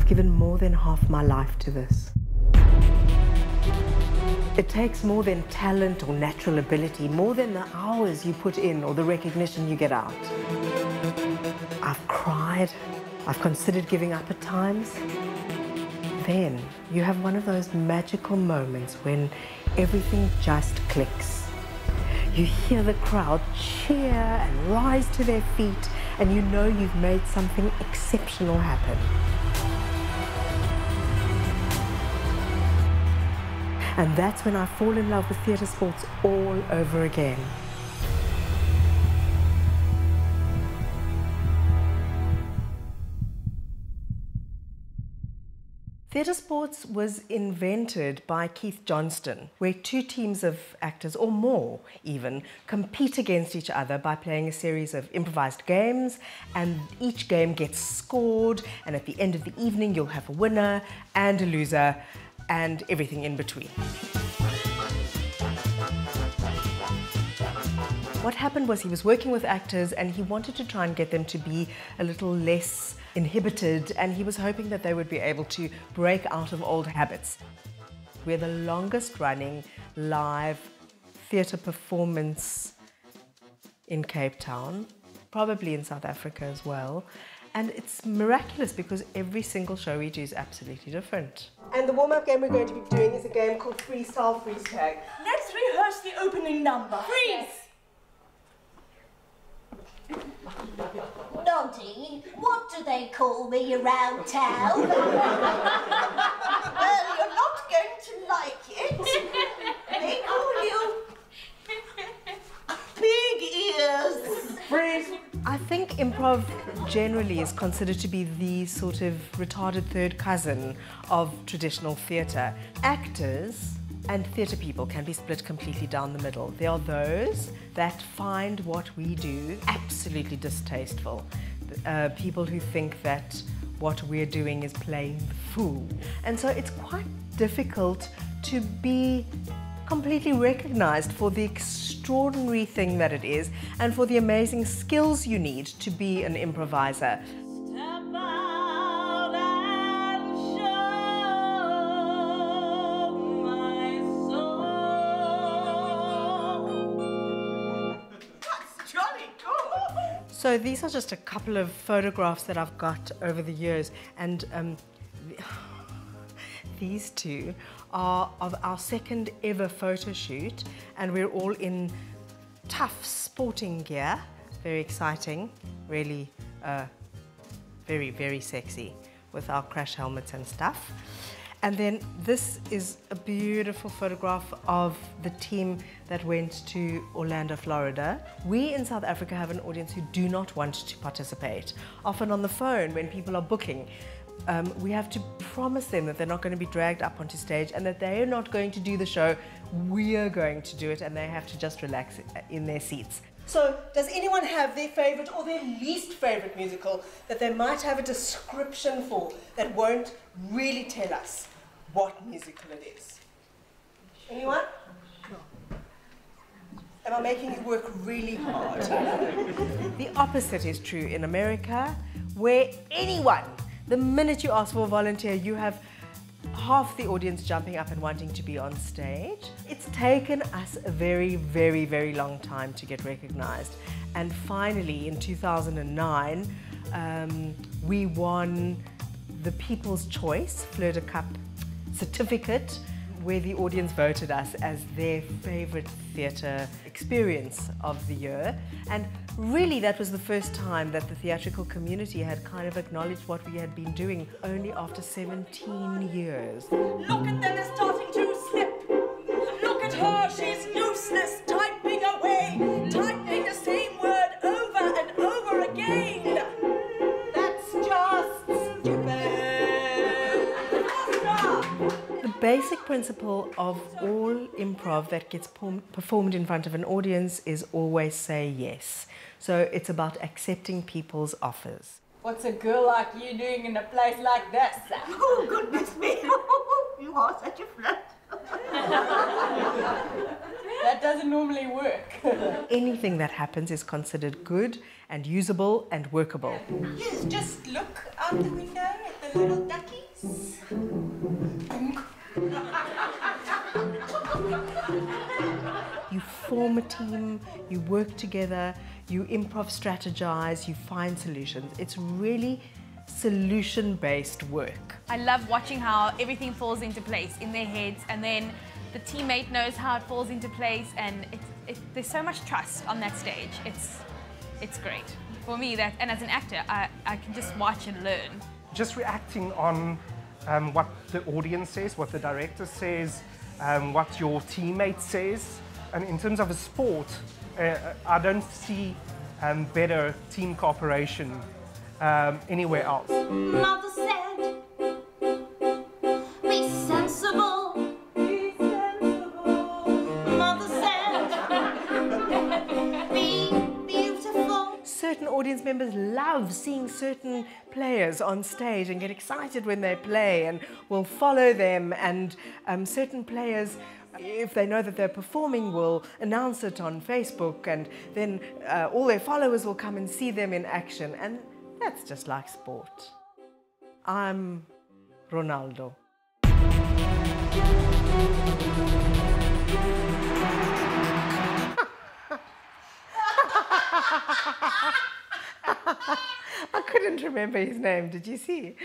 I've given more than half my life to this. It takes more than talent or natural ability, more than the hours you put in or the recognition you get out. I've cried, I've considered giving up at times. Then you have one of those magical moments when everything just clicks. You hear the crowd cheer and rise to their feet, and you know you've made something exceptional happen. And that's when I fall in love with theatre sports all over again. Theatre sports was invented by Keith Johnston, where two teams of actors, or more even, compete against each other by playing a series of improvised games, and each game gets scored, and at the end of the evening you'll have a winner and a loser, and everything in between. What happened was he was working with actors and he wanted to try and get them to be a little less inhibited, and he was hoping that they would be able to break out of old habits. We're the longest running live theatre performance in Cape Town, probably in South Africa as well. And it's miraculous because every single show we do is absolutely different. And the warm-up game we're going to be doing is a game called Freestyle Freeze Tag. Let's rehearse the opening number. Freeze! Noddy, what do they call me around town? Well, you're not going to like it. They call you Big Ears. Freeze! I think improv generally is considered to be the sort of retarded third cousin of traditional theatre. Actors and theatre people can be split completely down the middle. There are those that find what we do absolutely distasteful. People who think that what we're doing is playing the fool. And so it's quite difficult to be completely recognized for the extraordinary thing that it is and for the amazing skills you need to be an improviser. So these are just a couple of photographs that I've got over the years, and these two are of our second ever photo shoot, and we're all in tough sporting gear. Very exciting, really very, very sexy with our crash helmets and stuff. And then this is a beautiful photograph of the team that went to Orlando, Florida. We in South Africa have an audience who do not want to participate. Often on the phone when people are booking, we have to promise them that they're not going to be dragged up onto stage and that they are not going to do the show. We are going to do it, and they have to just relax in their seats. So, does anyone have their favourite or their least favourite musical that they might have a description for that won't really tell us what musical it is? Anyone? Am I making you work really hard? The opposite is true in America, where anyone, the minute you ask for a volunteer, you have half the audience jumping up and wanting to be on stage. It's taken us a very, very, very long time to get recognized. And finally, in 2009, we won the People's Choice Fleur de Cup certificate, where the audience voted us as their favorite theatre experience of the year. And really that was the first time that the theatrical community had kind of acknowledged what we had been doing only after 17 years. Look at them, they're starting to slip. Look at her, she's useless, typing away, typing the same word over and over again. That's just stupid. The basic principle of all improv that gets performed in front of an audience is always say yes. So it's about accepting people's offers. What's a girl like you doing in a place like this? Oh, goodness me. You are such a flirt. That doesn't normally work. Anything that happens is considered good and usable and workable. Yes, just look out the window at the little ducky. You form a team, you work together, you improv strategize, you find solutions. It's really solution-based work. I love watching how everything falls into place in their heads, and then the teammate knows how it falls into place, and there's so much trust on that stage. It's great. For me, and as an actor, I can just watch and learn. Just reacting on what the audience says, what the director says, what your teammate says. And in terms of a sport, I don't see better team cooperation anywhere else. Mother said, be sensible. Be sensible. Mother said, be beautiful. Certain audience members love seeing certain players on stage and get excited when they play and will follow them, and certain players, if they know that they're performing, will announce it on Facebook, and then all their followers will come and see them in action, and that's just like sport. I'm Ronaldo. I couldn't remember his name, did you see?